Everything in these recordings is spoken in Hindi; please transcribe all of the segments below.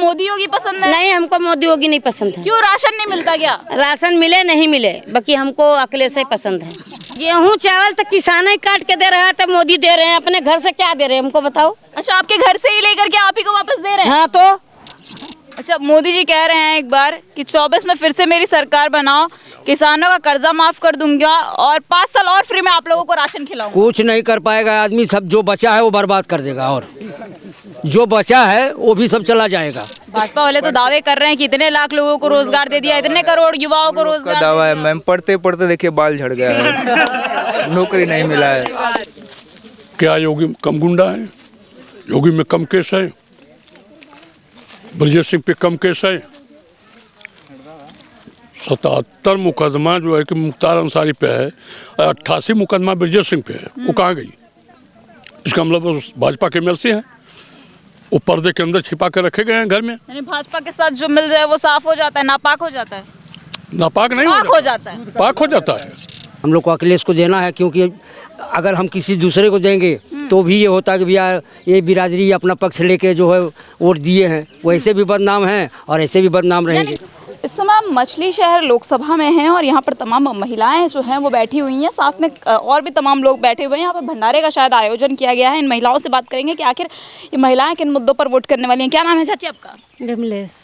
मोदी योगी पसंद है? नहीं, हमको मोदी योगी नहीं पसंद है। क्यों, राशन नहीं मिलता क्या? राशन मिले नहीं मिले, बाकी हमको अखिलेश ही पसंद है। गेहूँ चावल तो किसान ही काट के दे रहा है, तो मोदी दे रहे हैं, अपने घर से क्या दे रहे हैं हमको बताओ। अच्छा, आपके घर से ही लेकर के आप ही को वापस दे रहे हैं? हाँ तो अच्छा, मोदी जी कह रहे हैं एक बार कि 24 में फिर से मेरी सरकार बनाओ, किसानों का कर्जा माफ कर दूंगा और 5 साल और फ्री में आप लोगों को राशन खिलाऊंगा। कुछ नहीं कर पाएगा आदमी, सब जो बचा है वो बर्बाद कर देगा और जो बचा है वो भी सब चला जाएगा। भाजपा वाले तो दावे कर रहे हैं कि इतने लाख लोगों को रोजगार दे दिया, इतने करोड़ युवाओं को रोजगार का दावा है मैम। पढ़ते पढ़ते देखिए बाल झड़ गया है, नौकरी नहीं मिला है। क्या योगी कम गुंडा है? योगी में कम केस है, ब्रजेश सिंह पे कम केस है। 77 मुकदमा जो है कि मुख्तार अंसारी पे है, 88 मुकदमा ब्रजेश सिंह पे है। वो कहाँ गई? इसका मतलब भाजपा के एमएलसी हैं, वो पर्दे के अंदर छिपा के रखे गए हैं घर में। यानी भाजपा के साथ जो मिल जाए वो साफ हो जाता है, नापाक हो जाता है? नापाक नहीं पाक हो जाता है। पाक हो जाता है। हम लोग को अखिलेश को देना है, क्योंकि अगर हम किसी दूसरे को देंगे तो भी ये होता है कि भैया ये बिरादरी अपना पक्ष लेके जो है वोट दिए हैं, वैसे भी बदनाम हैं और ऐसे भी बदनाम रहेंगे। इस समय हम मछली शहर लोकसभा में हैं और यहाँ पर तमाम महिलाएं जो हैं वो बैठी हुई हैं, साथ में और भी तमाम लोग बैठे हुए हैं। यहाँ पर भंडारे का शायद आयोजन किया गया है। इन महिलाओं से बात करेंगे कि आखिर ये महिलाएं किन मुद्दों पर वोट करने वाली हैं। क्या नाम है चाची आपका? विमलेश।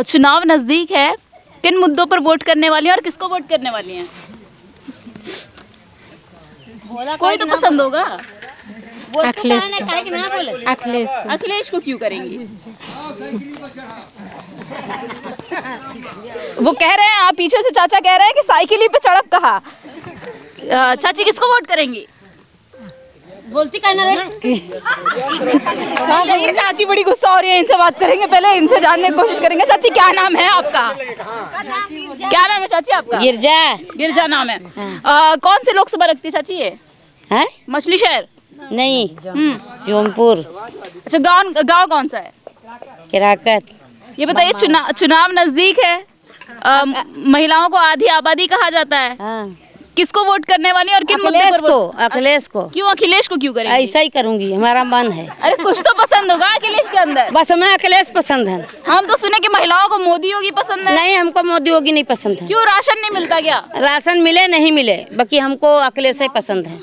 चुनाव नज़दीक है, किन मुद्दों पर वोट करने वाली हैं और किसको वोट करने वाली हैं? कोई तो पसंद होगा। अखिलेश। अखिलेश। अखिलेश को क्यों करेंगी? वो कह रहे हैं, आप पीछे से चाचा कह रहे हैं कि साइकिल ही पे चढ़प कहा। चाची किसको वोट करेंगी? बोलती कहना रे। ये चाची बड़ी गुस्सा हो रही है, इनसे बात करेंगे, पहले इनसे जानने की कोशिश करेंगे। चाची क्या नाम है आपका? क्या नाम है चाची आपका? गिरजा। गिरजा नाम है। कौन सी लोकसभा लगती है चाची ये? है मछली शहर? नहीं, जौनपुर। अच्छा, गांव कौन सा है? किराकत। ये बताइए, चुनाव नजदीक है, महिलाओं को आधी आबादी कहा जाता है, हाँ। किसको वोट करने वाली और किन मुद्दे पर वोट? अखिलेश को। क्यों अखिलेश को क्यों करेंगे? ऐसा ही करूंगी, हमारा मन है। अरे कुछ तो पसंद होगा अखिलेश के अंदर। बस हमें अखिलेश पसंद है। हम तो सुने कि महिलाओं को मोदी योगी पसंद है। नहीं, हमको मोदी योगी नहीं पसंद है। क्यों, राशन नहीं मिलता क्या? राशन मिले नहीं मिले, बाकी हमको अखिलेश ही पसंद है।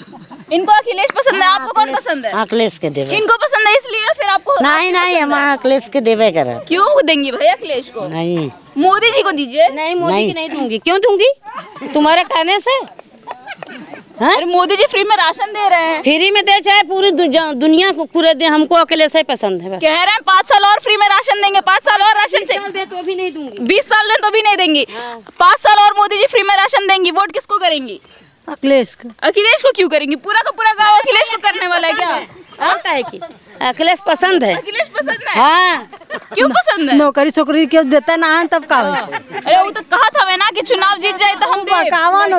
इनको अखिलेश पसंद है, आपको कौन पसंद है? अखिलेश के देवे। इनको पसंद है इसलिए फिर आपको? नहीं, हमारा अखिलेश के देवे करे। क्यों देंगी भाई अखिलेश को? नहीं, मोदी जी को दीजिए। नहीं, मोदी की नहीं दूंगी। क्यों दूंगी? तुम्हारे कहने से। अरे मोदी जी फ्री में राशन दे रहे हैं। फ्री में दे चाहे पूरी दुनिया को पूरे दे, हमको अखिलेश ही पसंद है। कह रहे हैं 5 साल और फ्री में राशन देंगे, 5 साल और राशन से दे तो भी नहीं दूंगी। 20 साल दे तो भी नहीं देंगी। 5 साल और मोदी जी फ्री में राशन देंगी, वोट किसको करेंगी? अखिलेश को। अखिलेश को क्यों करेंगी? पूरा का पूरा गाँव अखिलेश को करने वाला है क्या? और काहे की? अखिलेश पसंद है। अखिलेश पसंद है? हाँ। क्यों पसंद है? नौकरी छोकरी क्यों देता ना है तब का? अरे वो तो कहा था मैं ना कि चुनाव जीत जाए तो हम भगावत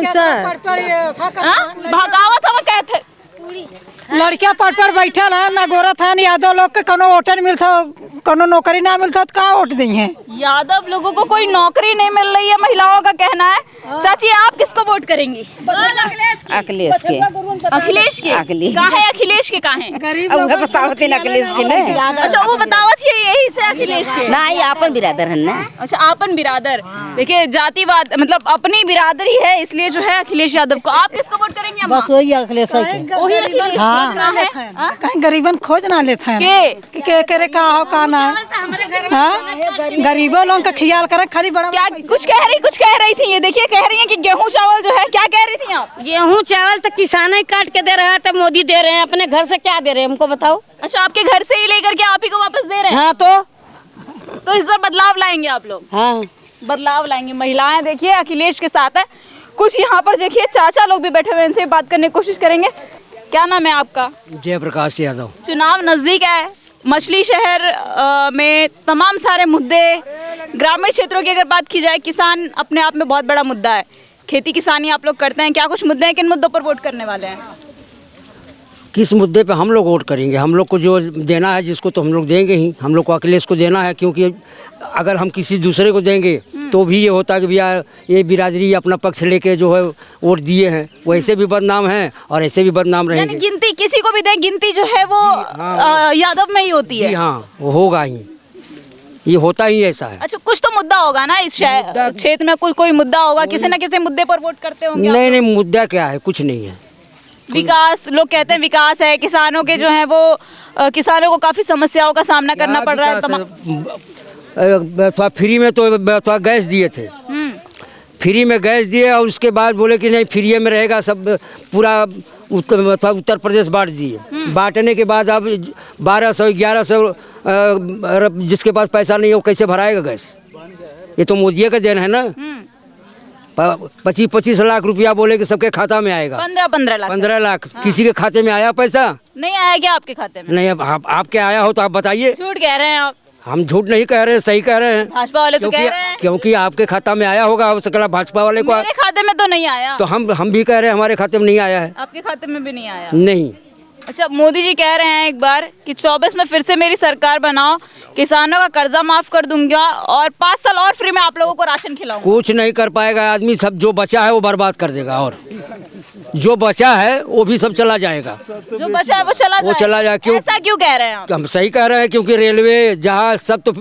हम कहते लड़कियां पट पर बैठल है ना, गोरा था यादव लोग के कोनो वोटर मिलता, कोनो नौकरी ना मिलता तो कहाँ वोट दी है? यादव लोगों को कोई नौकरी नहीं मिल रही है, महिलाओं का कहना है। चाची आप किसको वोट करेंगी? अखिलेश के। अखिलेश के? कहाँ है अखिलेश के? कहाँ है? बतावत अखिलेश के ना। अच्छा, वो बतावत है यही से अखिलेश के ना, ये आपन बिरादर है ना। अच्छा, आपन बिरादर। देखिए जातिवाद मतलब अपनी बिरादरी है, इसलिए जो है अखिलेश यादव को। आप किसको वोट करेंगे? बस वही अखिलेश के। कहीं गरीबन खोज ना लेते हैं के करे का हो का ना। गरीबों लोगों का ख्याल करें खाली। बड़ा क्या कुछ कह रही थी? ये देखिए कह रही हैं कि गेहूं चावल जो है, क्या कह रही थी आप? गेहूँ चावल तो किसान ही काट के दे रहा है, तो मोदी दे रहे हैं, अपने घर से क्या दे रहे हैं हमको बताओ। अच्छा, आपके घर से ही लेकर के आप ही को वापस दे रहे हैं? हाँ तो इस बार बदलाव लाएंगे आप लोग? हाँ, बदलाव लाएंगे। महिलाएं देखिए अखिलेश के साथ है। कुछ यहाँ पर देखिए चाचा लोग भी बैठे हुए हैं, इनसे बात करने की कोशिश करेंगे। क्या नाम है आपका? जयप्रकाश यादव। चुनाव नजदीक है, मछली शहर में तमाम सारे मुद्दे, ग्रामीण क्षेत्रों की अगर बात की जाए, किसान अपने आप में बहुत बड़ा मुद्दा है। खेती किसानी आप लोग करते हैं, क्या कुछ मुद्दे हैं? किन मुद्दों पर वोट करने वाले हैं? किस मुद्दे पे हम लोग वोट करेंगे? हम लोग को जो देना है जिसको तो हम लोग देंगे ही। हम लोग को अखिलेश को देना है, क्योंकि अगर हम किसी दूसरे को देंगे तो भी ये होता है कि भैया ये बिरादरी अपना पक्ष लेके जो है वोट दिए हैं, वैसे भी बदनाम हैं और ऐसे भी बदनाम रहेंगे। यानी गिनती किसी को भी दें, गिनती जो है वो यादव में ही होती है। हाँ, वो होगा ही। ये होता ही ऐसा है। अच्छा, कुछ तो मुद्दा होगा ना इस क्षेत्र में, कोई मुद्दा होगा, किसी न किसी मुद्दे पर वोट करते होंगे आप नहीं नहीं, मुद्दा क्या है, कुछ नहीं है। विकास, लोग कहते हैं विकास है, किसानों के जो है वो किसानों को काफी समस्याओं का सामना करना पड़ रहा है। फ्री में तो गैस दिए थे, फ्री में गैस दिए और उसके बाद बोले कि नहीं फ्री में रहेगा सब, पूरा उत्तर प्रदेश बांट दिए। बांटने के बाद अब 1200 1100 जिसके पास पैसा नहीं है वो कैसे भराएगा गैस? ये तो मोदी का देन है ना। 25 लाख रुपया बोले कि सबके खाता में आएगा। 15 लाख किसी के खाते में आया पैसा? नहीं आया क्या आपके खाते में? नहीं। अब आपके आया हो तो आप बताइए। झूठ कह रहे हैं आप। हम झूठ नहीं कह रहे, सही कह रहे हैं। भाजपा वाले तो कह रहे हैं। क्योंकि आपके खाता में आया होगा, हो सकता भाजपा वाले को। मेरे खाते में तो नहीं आया। तो हम भी कह रहे हैं हमारे खाते में नहीं आया है। आपके खाते में भी नहीं आया? नहीं। अच्छा, मोदी जी कह रहे हैं एक बार कि 24 में फिर से मेरी सरकार बनाओ, किसानों का कर्जा माफ कर दूंगा और 5 साल और फ्री में आप लोगों को राशन खिलाऊंगा। कुछ नहीं कर पाएगा आदमी, सब जो बचा है वो बर्बाद कर देगा, और जो बचा है वो भी सब चला जाएगा। जो बचा है वो चला जाएगा। क्यों? ऐसा क्यों कह रहे हैं आप? हम सही कह रहे हैं, क्योंकि रेलवे जहाज सब तो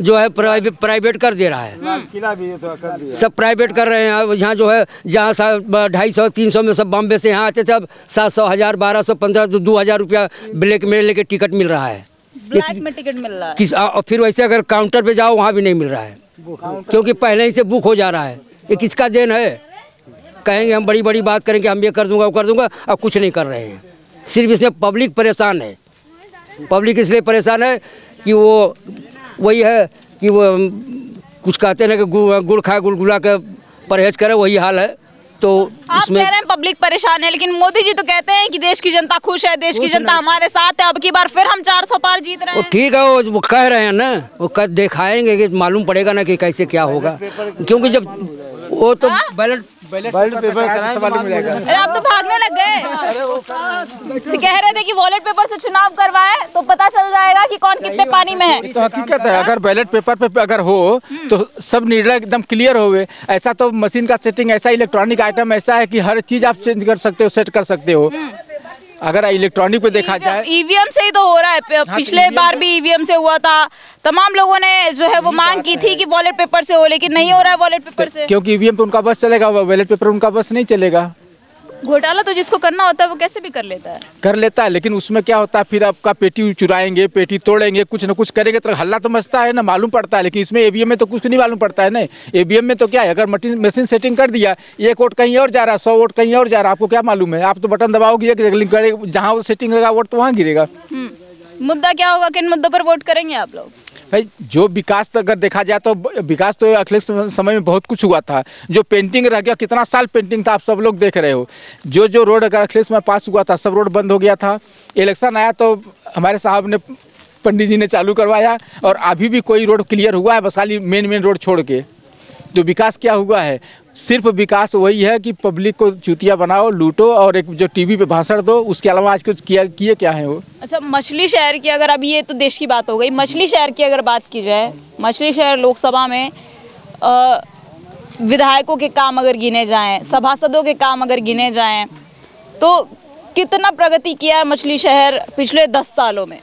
जो है प्राइवेट कर दे रहा है, सब प्राइवेट कर रहे हैं। यहाँ जो है जहाँ 250 300 में सब बॉम्बे से यहाँ आते थे, अब 700 1000 1200 1500 2000 रुपया ब्लैक में लेके टिकट मिल रहा है। ब्लैक में टिकट मिल रहा है। और फिर वैसे अगर काउंटर पे जाओ वहाँ भी नहीं मिल रहा है, क्योंकि पहले ही से बुक हो जा रहा है। ये किसका देन है? कहेंगे हम बड़ी बड़ी बात करेंगे, हम ये कर दूंगा वो कर दूंगा, अब कुछ नहीं कर रहे हैं। सिर्फ इसमें पब्लिक परेशान है। पब्लिक इसलिए परेशान है कि वो वही है कि वो कुछ कहते हैं कि गुड़ खाए गुलगुला के परहेज करे, वही हाल है। तो आप कह रहे हैं पब्लिक परेशान है, लेकिन मोदी जी तो कहते हैं कि देश की जनता खुश है, देश की जनता हमारे साथ है, अब की बार फिर हम 400 पार जीत रहे हैं। ठीक है, वो कह रहे हैं ना, वो दिखाएंगे कि मालूम पड़ेगा ना कि कैसे क्या होगा, क्योंकि जब वो तो बैलेट पेपर अरे आप तो भागने लग गए। कह रहे थे कि वॉलेट पेपर से चुनाव करवाए तो पता चल जाएगा कि कौन कितने पानी में है। तो हकीकत है, अगर बैलेट पेपर पे अगर हो तो सब निर्णय एकदम क्लियर होवे। ऐसा तो मशीन का सेटिंग, ऐसा इलेक्ट्रॉनिक आइटम ऐसा है कि हर चीज आप चेंज कर सकते हो, सेट कर सकते हो। अगर इलेक्ट्रॉनिक पे देखा जाए, ईवीएम से ही तो हो रहा है। पिछले बार भी ईवीएम से हुआ था। तमाम लोगों ने जो है वो मांग की थी कि वॉलेट पेपर से हो, लेकिन नहीं हो रहा है वॉलेट पेपर से, क्योंकि ईवीएम पे उनका बस चलेगा, बैलेट पेपर उनका बस नहीं चलेगा। घोटाला तो जिसको करना होता है वो कैसे भी कर लेता है, लेकिन उसमें क्या होता है, फिर आपका पेटी चुराएंगे, पेटी तोड़ेंगे, कुछ ना कुछ करेंगे तो हल्ला तो मचता है ना, मालूम पड़ता है। लेकिन इसमें ईवीएम में तो कुछ नहीं मालूम पड़ता है ना। ईवीएम में तो क्या है, अगर मशीन सेटिंग कर दिया, 1 वोट कहीं और जा रहा है, 100 वोट कहीं और जा रहा है, आपको क्या मालूम है? आप तो बटन दबाओगे कि जहाँ वो सेटिंग रहेगा वोट तो वहाँ गिरेगा। मुद्दा क्या होगा, किन मुद्दों पर वोट करेंगे आप लोग? भाई जो विकास अगर देखा जाए तो विकास तो अखिलेश समय में बहुत कुछ हुआ था। जो पेंटिंग रह गया, कितना साल पेंटिंग था, आप सब लोग देख रहे हो। जो रोड अगर अखिलेश में पास हुआ था, सब रोड बंद हो गया था। इलेक्शन आया तो हमारे साहब ने, पंडित जी ने चालू करवाया, और अभी भी कोई रोड क्लियर हुआ है बस खाली मेन रोड छोड़ के। तो विकास क्या हुआ है? सिर्फ विकास वही है कि पब्लिक को चूतिया बनाओ, लूटो, और एक जो टीवी पे भाषण दो, उसके अलावा आज कुछ किए क्या है वो? अच्छा, मछली शहर की अगर, अब ये तो देश की बात हो गई, मछली शहर की अगर बात की जाए, मछली शहर लोकसभा में विधायकों के काम अगर गिने जाएं, सभासदों के काम अगर गिने जाएं, तो कितना प्रगति किया है मछली शहर पिछले 10 सालों में?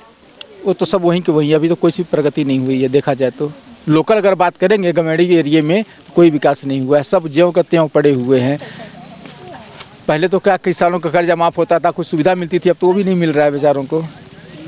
वो तो सब वहीं के वहीं, अभी तो कोई सी प्रगति नहीं हुई है। देखा जाए तो लोकल अगर बात करेंगे, गमेड़ी एरिया में कोई विकास नहीं हुआ है, सब ज्यों का त्यों पड़े हुए हैं। पहले तो क्या किसानों का कर्जा माफ होता था, कुछ सुविधा मिलती थी, अब तो वो भी नहीं मिल रहा है बेचारों को।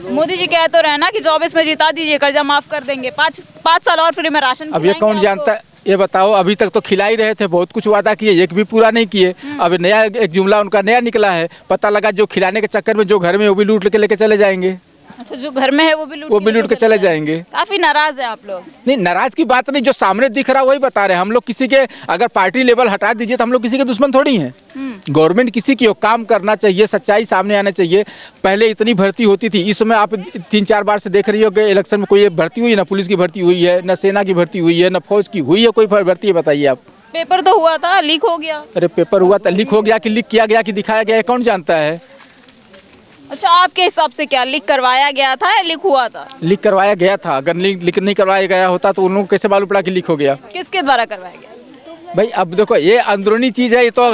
मोदी जी कह तो रहे ना कि 24 में जिता दीजिए, कर्जा माफ कर देंगे, 5 साल और फ्री में राशन। अब ये कौन जानता है? ये बताओ, अभी तक तो खिला ही रहे थे, बहुत कुछ वादा किए, एक भी पूरा नहीं किए। अब नया एक जुमला उनका नया निकला है, पता लगा जो खिलाने के चक्कर में जो घर में वो भी लूट के लेके चले जाएंगे। अच्छा, जो घर में है वो भी लूट के चले जाएंगे। काफी नाराज है आप लोग? नहीं, नाराज की बात नहीं, जो सामने दिख रहा वही बता रहे हैं हम लोग। किसी के अगर पार्टी लेवल हटा दीजिए तो हम लोग किसी के दुश्मन थोड़ी हैं। गवर्नमेंट किसी की हो, काम करना चाहिए, सच्चाई सामने आना चाहिए। पहले इतनी भर्ती होती थी, इस समय आप 3-4 बार से देख रही हो कि इलेक्शन में कोई भर्ती हुई, ना पुलिस की भर्ती हुई है, ना सेना की भर्ती हुई है, ना फौज की हुई है, कोई भर्ती है बताइए आप? पेपर तो हुआ था, लीक हो गया। अरे पेपर हुआ था, लीक हो गया कि लीक किया गया कि दिखाया गया, कौन जानता है? अच्छा, आपके हिसाब से क्या लीक करवाया गया था या लीक हुआ था? लीक करवाया गया था। अगर लीक नहीं करवाया गया होता तो उन लोगों को कैसे मालूम पड़ा कि लीक हो गया? किसके द्वारा करवाया गया? भाई अब देखो ये अंदरूनी चीज है, ये तो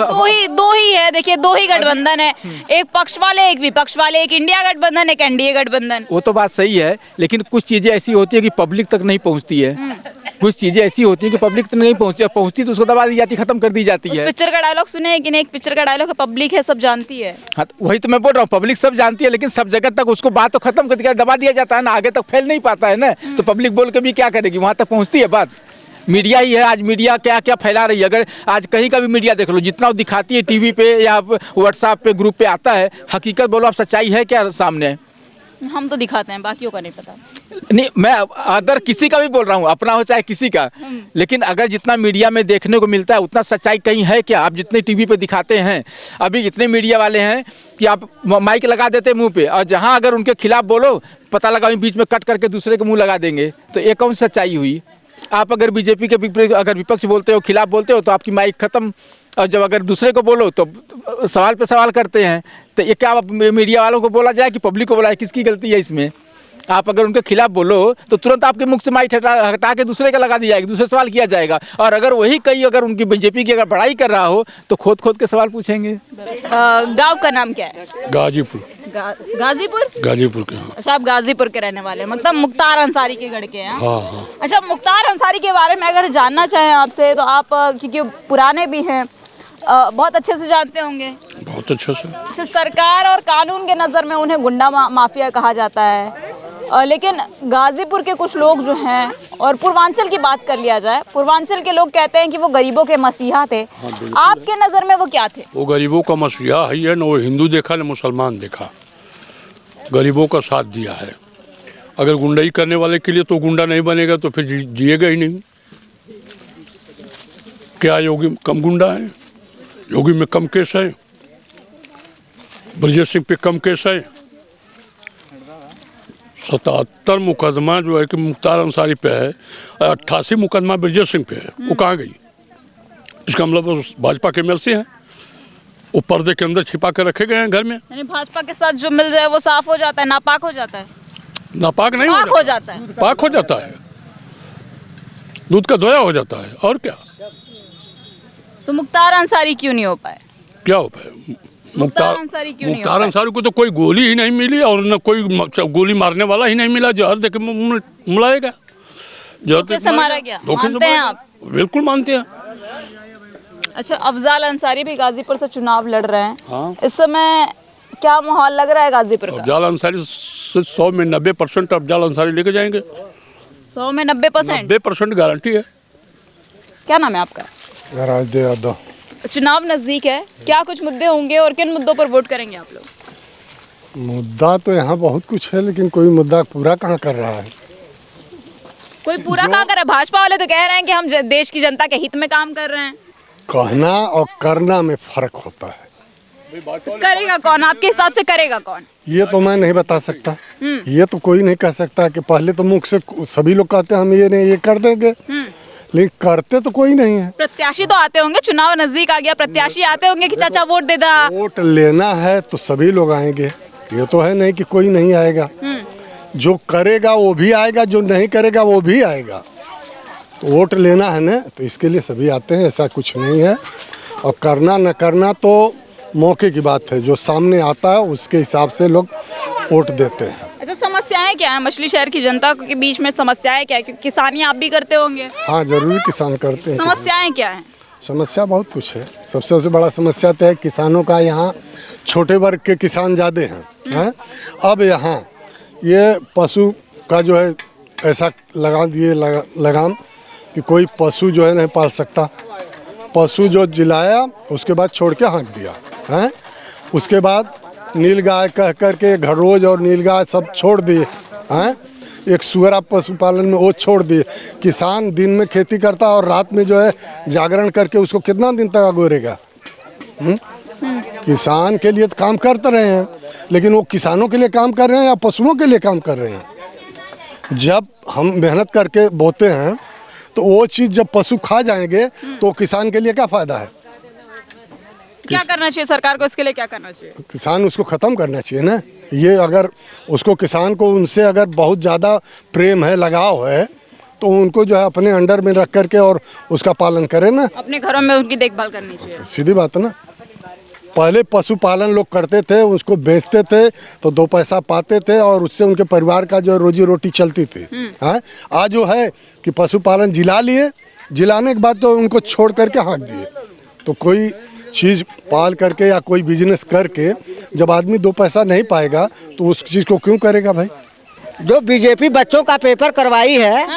दो ही है, देखिए दो ही गठबंधन है, एक पक्ष वाले एक विपक्ष वाले, एक इंडिया गठबंधन एक एनडीए गठबंधन। वो तो बात सही है, लेकिन कुछ चीजें ऐसी होती है कि पब्लिक तक नहीं पहुंचती है। कुछ चीजें ऐसी होती है कि पब्लिक तक नहीं पहुंचती तो उसको दबा दी जाती, खत्म कर दी जाती है। पिक्चर का डायलॉग सुने है कि नहीं? एक पिक्चर का डायलॉग है, पब्लिक है सब जानती है। हाँ, वही तो मैं बोल रहा हूँ, पब्लिक सब जानती है, लेकिन सब जगह तक उसको बात तो खत्म कर दिया, दबा दिया जाता है ना, आगे तक फैल नहीं पाता है ना। तो पब्लिक बोल के भी क्या करेगी, वहां तक पहुंचती है बात। मीडिया ही है, आज मीडिया क्या क्या फैला रही है। अगर आज कहीं का भी मीडिया देख लो, जितना वो दिखाती है टीवी पे या व्हाट्सएप पे ग्रुप पे आता है, हकीकत बोलो आप, सच्चाई है क्या सामने? हम तो दिखाते हैं, बाकियों का नहीं पता। नहीं, मैं अदर किसी का भी बोल रहा हूँ, अपना हो चाहे किसी का, लेकिन अगर जितना मीडिया में देखने को मिलता है उतना सच्चाई कहीं है क्या? आप जितने टीवी पे दिखाते हैं, अभी इतने मीडिया वाले हैं कि आप माइक लगा देते मुंह पे, और जहाँ अगर उनके खिलाफ बोलो पता लगा बीच में कट करके दूसरे के मुंह लगा देंगे, तो ये कौन सच्चाई हुई? आप अगर बीजेपी के अगर विपक्ष बोलते हो, खिलाफ बोलते हो, तो आपकी माइक खत्म, और जब अगर दूसरे को बोलो तो सवाल पे सवाल करते हैं। तो ये क्या मीडिया वालों को बोला जाए कि पब्लिक को बोला जाए? किसकी गलती है इसमें? आप अगर उनके खिलाफ बोलो तो तुरंत आपके मुख से माइक हटा के दूसरे का लगा दिया जाएगा, दूसरे सवाल किया जाएगा। और अगर वही कहीं अगर उनकी बीजेपी की अगर बड़ाई कर रहा हो तो खोद खोद के सवाल पूछेंगे। गांव का नाम क्या है? गाजीपुर। गाजीपुर? गाजीपुर के। हाँ। अच्छा, आप गाजीपुर के रहने वाले हैं, मतलब मुख्तार अंसारी के गढ़ के हैं। हाँ हाँ। अच्छा, मुख्तार अंसारी के बारे में अगर जानना चाहें आपसे, तो आप क्योंकि पुराने भी हैं, बहुत अच्छे से जानते होंगे। बहुत अच्छे से। सरकार और कानून के नज़र में उन्हें गुंडा माफिया कहा जाता है, लेकिन गाजीपुर के कुछ लोग जो हैं, और पूर्वांचल की बात कर लिया जाए, पूर्वांचल के लोग कहते हैं कि वो गरीबों के मसीहा थे। आपके नज़र में वो क्या थे? वो गरीबों का मसीहा ही है, न वो हिंदू देखा न मुसलमान देखा, गरीबों का साथ दिया है। अगर गुंडाई करने वाले के लिए तो गुंडा नहीं बनेगा तो फिर जिएगा ही नहीं। क्या योगी कम गुंडा है? योगी में कम केस है, ब्रजेश सिंह पे कम केस है। 77 मुकदमा जो है कि मुख्तार अंसारी पे है, 88 मुकदमा ब्रजेश सिंह पे है। वो कहाँ गई? इसका मतलब भाजपा के एमएलसी हैं, वो पर्दे के अंदर छिपा के रखे गए हैं घर में। यानी भाजपा के साथ जो मिल जाए वो साफ हो जाता है, नापाक हो जाता है? नापाक नहीं हो जाता है, पाक हो जाता है, दूध का धोया हो जाता है। और क्या? तो मुख्तार अंसारी क्यों नहीं हो पाए? क्या हो पाए? मुख्तार अंसारी क्यों नहीं हो मुख्तार पाए? अंसारी को तो कोई गोली ही नहीं मिली, और न कोई गोली मारने वाला ही नहीं मिला। जहर देके मुलाएगा, धोखे से मारा गया, मानते हैं आप? बिल्कुल मानते हैं। अच्छा, अफजाल अंसारी भी गाजीपुर से चुनाव लड़ रहे हैं। हाँ। इस समय क्या माहौल लग रहा है गाजीपुर का? अफजाल अंसारी 100 में 90% अफजाल अंसारी लेके जाएंगे। 100 में 90%? 90% गारंटी है। क्या नाम है आपका? राजदेव यादव। चुनाव नजदीक है, क्या कुछ मुद्दे होंगे और किन मुद्दों पर वोट करेंगे आप लोग? मुद्दा तो यहाँ बहुत कुछ है, लेकिन कोई मुद्दा पूरा कहाँ कर रहा है। कोई पूरा कहाँ कर रहा है? भाजपा वाले तो कह रहे हैं कि हम देश की जनता के हित में काम कर रहे हैं। कहना और करना में फर्क होता है। करेगा कौन आपके हिसाब से? करेगा कौन ये तो मैं नहीं बता सकता। ये तो कोई नहीं कह सकता कि पहले तो मुख से सभी लोग कहते हैं हम ये नहीं ये कर देंगे, लेकिन करते तो कोई नहीं है। प्रत्याशी तो आते होंगे, चुनाव नजदीक आ गया, प्रत्याशी आते होंगे कि चाचा वोट दे दा। वोट लेना है तो सभी लोग आएंगे, ये तो है नहीं कि कोई नहीं आएगा। जो करेगा वो भी आएगा, जो नहीं करेगा वो भी आएगा। तो वोट लेना है ना, तो इसके लिए सभी आते हैं, ऐसा कुछ नहीं है। और करना न करना तो मौके की बात है, जो सामने आता है उसके हिसाब से लोग वोट देते हैं। अच्छा, समस्याएं क्या है मछली शहर की जनता के बीच में? समस्याएं क्या है? क्योंकि किसानी आप भी करते होंगे। हाँ, जरूर किसान करते हैं। समस्याएं क्या है? समस्या बहुत कुछ है। सबसे बड़ा समस्या तो है किसानों का, यहाँ छोटे वर्ग के किसान ज़्यादा हैं। अब यहाँ ये पशु का जो है ऐसा लगा दिए लगाम कि कोई पशु जो है नहीं पाल सकता। पशु जो जिलाया उसके बाद छोड़ के हाँक दिया है। उसके बाद नीलगाय कह करके घड़ोज और नीलगाय सब छोड़ दिए हैं। एक सुअरा पशुपालन में वो छोड़ दिए। किसान दिन में खेती करता और रात में जो है जागरण करके उसको कितना दिन तक अगोरेगा। किसान के लिए तो काम करते रहे हैं, लेकिन वो किसानों के लिए काम कर रहे हैं या पशुओं के लिए काम कर रहे हैं? जब हम मेहनत करके बोते हैं तो वो चीज़ जब पशु खा जाएंगे तो किसान के लिए क्या फ़ायदा है? क्या करना चाहिए सरकार को इसके लिए? क्या करना चाहिए? किसान उसको ख़त्म करना चाहिए ना। ये अगर उसको किसान को उनसे अगर बहुत ज़्यादा प्रेम है, लगाव है, तो उनको जो है अपने अंडर में रख करके और उसका पालन करें ना। अपने घरों में उनकी देखभाल करनी चाहिए। सीधी बात है ना। पहले पशुपालन लोग करते थे, उसको बेचते थे तो 2 पैसा पाते थे और उससे उनके परिवार का जो रोजी रोटी चलती थी। हाँ, आज जो है कि पशुपालन जिला लिए, जिलाने के बाद तो उनको छोड़ करके हाँक दिए। तो कोई चीज़ पाल करके या कोई बिजनेस करके जब आदमी 2 पैसा नहीं पाएगा तो उस चीज़ को क्यों करेगा भाई। जो बीजेपी बच्चों का पेपर करवाई है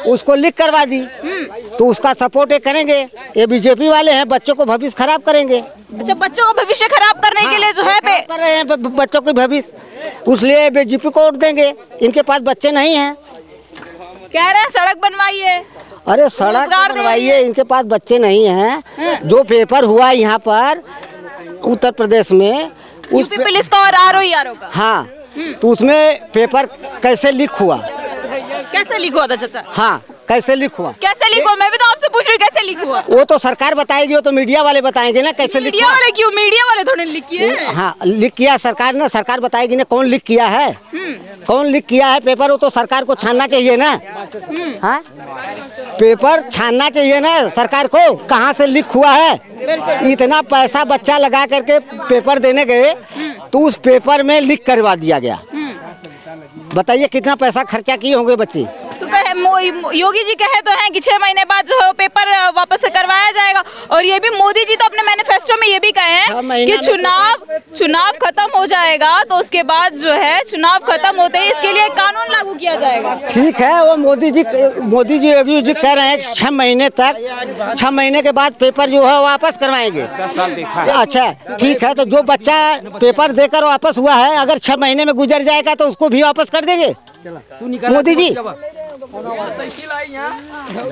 उसको लीक करवा दी तो उसका सपोर्ट ये करेंगे। ये बीजेपी वाले हैं, बच्चों को भविष्य खराब करेंगे। अच्छा, बच्चों का भविष्य खराब करने के लिए जो है कर रहे हैं बच्चों के भविष्य, उसलिए बीजेपी को वोट देंगे। इनके पास बच्चे नहीं हैं, कह रहे हैं सड़क बनवाइए। अरे सड़क बनवाइए, इनके पास बच्चे नहीं हैं। जो पेपर हुआ यहाँ पर उत्तर प्रदेश में यूपी पुलिस का और आरओ का, हाँ, तो उसमें पेपर कैसे लीक हुआ? कैसे लीक हुआ था चाचा? हाँ, कैसे लीक हुआ? कैसे लीक हुआ? मैं भी तो आपसे पूछ रही हूँ कैसे लीक हुआ। वो तो सरकार बताएगी, वो तो मीडिया वाले बताएंगे ना कैसे लीक मीडिया हुआ। वाले क्यों? मीडिया वाले थोड़े लीक किए हैं। हाँ, लीक किया सरकार ने, सरकार बताएगी ना कौन लीक किया है। कौन लीक किया है पेपर, वो तो सरकार को छानना चाहिए ना। हाँ, पेपर छानना चाहिए ना सरकार को, कहाँ से लीक हुआ है। इतना पैसा बच्चा लगा करके पेपर देने गए तो उस पेपर में लीक करवा दिया गया। बताइए कितना पैसा खर्चा किए होंगे बच्चे। तो कहे योगी जी कहे तो हैं कि 6 महीने बाद जो है पेपर वापस से करवाया जाएगा। और ये भी मोदी जी तो अपने मैनिफेस्टो में ये भी कहे हैं कि चुनाव खत्म हो जाएगा तो उसके बाद जो है चुनाव खत्म होते ही इसके लिए कानून लागू किया जाएगा। ठीक है, वो मोदी जी योगी जी कह रहे हैं कि 6 महीने तक, 6 महीने के बाद पेपर जो है वापस करवाएंगे। अच्छा ठीक है, तो जो बच्चा पेपर देकर वापस हुआ है अगर 6 महीने में गुजर जाएगा तो उसको भी वापस कर देंगे मोदी जी।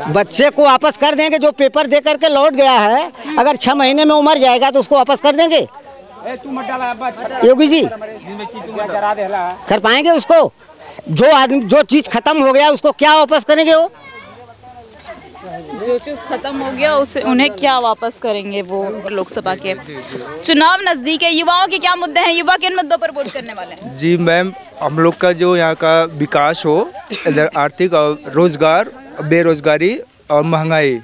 बच्चे को वापस कर देंगे जो पेपर दे करके लौट गया है, अगर 6 महीने में उमर जाएगा तो उसको वापस कर देंगे योगी जी। कर पाएंगे उसको? जो आदमी जो चीज खत्म हो गया उसको क्या वापस करेंगे? वो जो चीज खत्म हो गया उसे उन्हें क्या वापस करेंगे? वो लोकसभा के चुनाव नजदीक है, युवाओं के क्या मुद्दे हैं? युवा किन मुद्दों पर वोट करने वाले हैं? जी मैम, हम लोग का जो यहाँ का विकास हो, इधर आर्थिक और रोजगार, बेरोजगारी और महंगाई,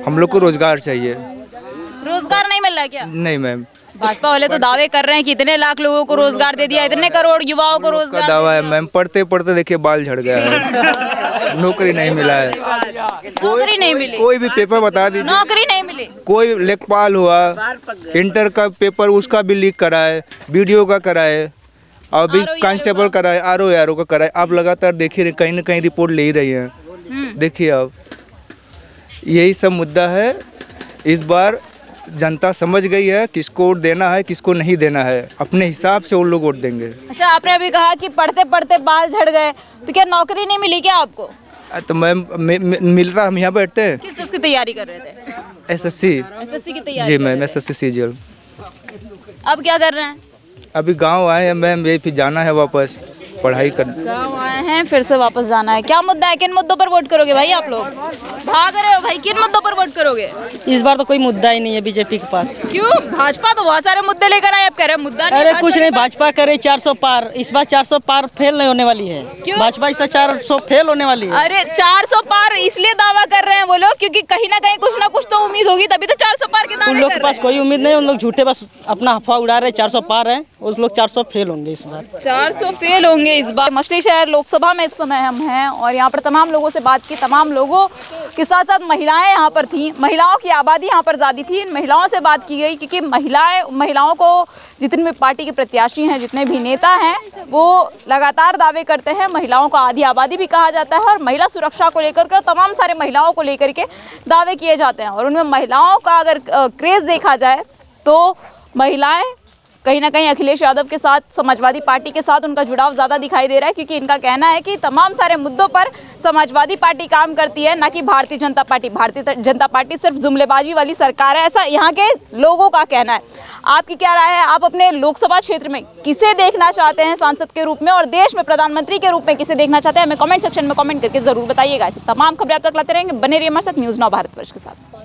हम लोग को रोजगार चाहिए। रोजगार नहीं मिल रहा है क्या? नहीं मैम, भाजपा वाले तो दावे कर रहे हैं कि इतने लाख लोगों को रोजगार दे दिया, इतने करोड़ युवाओं को रोजगार का दावा है मैम। पढ़ते पढ़ते देखिए बाल झड़ गया है, नौकरी नहीं मिला है। नौकरी नहीं मिली, कोई भी पेपर बता दीजिए, नौकरी नहीं मिली। कोई लेखपाल हुआ, इंटर का पेपर उसका भी लीक कराए, बीडीओ का कराए, अभी कांस्टेबल कराए, आरओ का कराए। आप लगातार देखिए कहीं ना कहीं रिपोर्ट ले ही रही हैं। देखिए अब यही सब मुद्दा है। इस बार जनता समझ गई है किसको वोट देना है, किसको नहीं देना है। अपने हिसाब से उन लोग वोट देंगे। अच्छा, आपने अभी कहा कि पढ़ते पढ़ते बाल झड़ गए, तो क्या नौकरी नहीं मिली क्या आपको? तो मैम मिलता, हम यहाँ बैठते हैं। किस चीज़ की तैयारी कर रहे थे? एसएससी की तैयारी। जी मैम, एसएससी सीजीएल। अब क्या कर रहे हैं? अभी गांव आए हैं मैम, ये फिर जाना है वापस पढ़ाई कर। गाँव आए हैं, फिर से वापस जाना है। क्या मुद्दा है? किन मुद्दों पर वोट करोगे भाई? आप लोग भाग रहे हो भाई, किन मुद्दों पर वोट करोगे? इस बार तो कोई मुद्दा ही नहीं है बीजेपी के पास। क्यों? भाजपा तो बहुत सारे मुद्दे लेकर आए, आप कह रहे हैं मुद्दा नहीं। अरे कुछ नहीं, भाजपा करे 400 पार, इस बार 400 पार फेल नहीं होने वाली है। क्यों? भाजपा इस बार 400 फेल होने वाली है। अरे 400 पार इसलिए दावा कर रहे हैं वो लोग क्योंकि कहीं ना कहीं कुछ ना कुछ तो उम्मीद होगी, तभी तो 400 पार के दावे उन लोग कर के रहे पास कोई उम्मीद नहीं, उन लोग झूठे बस अपना अफवाह उड़ा रहे। 400 पार है, उस लोग 400 फेल होंगे इस बार। 400 फेल होंगे इस बार। मछली शहर लोकसभा में इस समय हम हैं और यहाँ पर तमाम लोगों से बात की। तमाम लोगों के साथ साथ महिलाएं यहाँ पर थीं, महिलाओं की आबादी यहाँ पर ज़्यादा थी। इन महिलाओं से बात की गई क्योंकि महिलाओं को जितने भी पार्टी के प्रत्याशी हैं, जितने भी नेता हैं, वो लगातार दावे करते हैं। महिलाओं को आधी आबादी भी कहा जाता है और महिला सुरक्षा को लेकर के तमाम सारे महिलाओं को लेकर के दावे किए जाते हैं। और उनमें महिलाओं का अगर क्रेज़ देखा जाए तो महिलाएं कहीं ना कहीं अखिलेश यादव के साथ, समाजवादी पार्टी के साथ उनका जुड़ाव ज़्यादा दिखाई दे रहा है क्योंकि इनका कहना है कि तमाम सारे मुद्दों पर समाजवादी पार्टी काम करती है, ना कि भारतीय जनता पार्टी। भारतीय जनता पार्टी सिर्फ जुमलेबाजी वाली सरकार है, ऐसा यहाँ के लोगों का कहना है। आपकी क्या राय है? आप अपने लोकसभा क्षेत्र में किसे देखना चाहते हैं सांसद के रूप में और देश में प्रधानमंत्री के रूप में किसे देखना चाहते हैं? हमें कमेंट सेक्शन में कमेंट करके ज़रूर बताइएगा। ऐसे तमाम खबरें आप तक लाते रहेंगे। बने रहिए हमारे साथ न्यूज़ नाउ भारतवर्ष के साथ।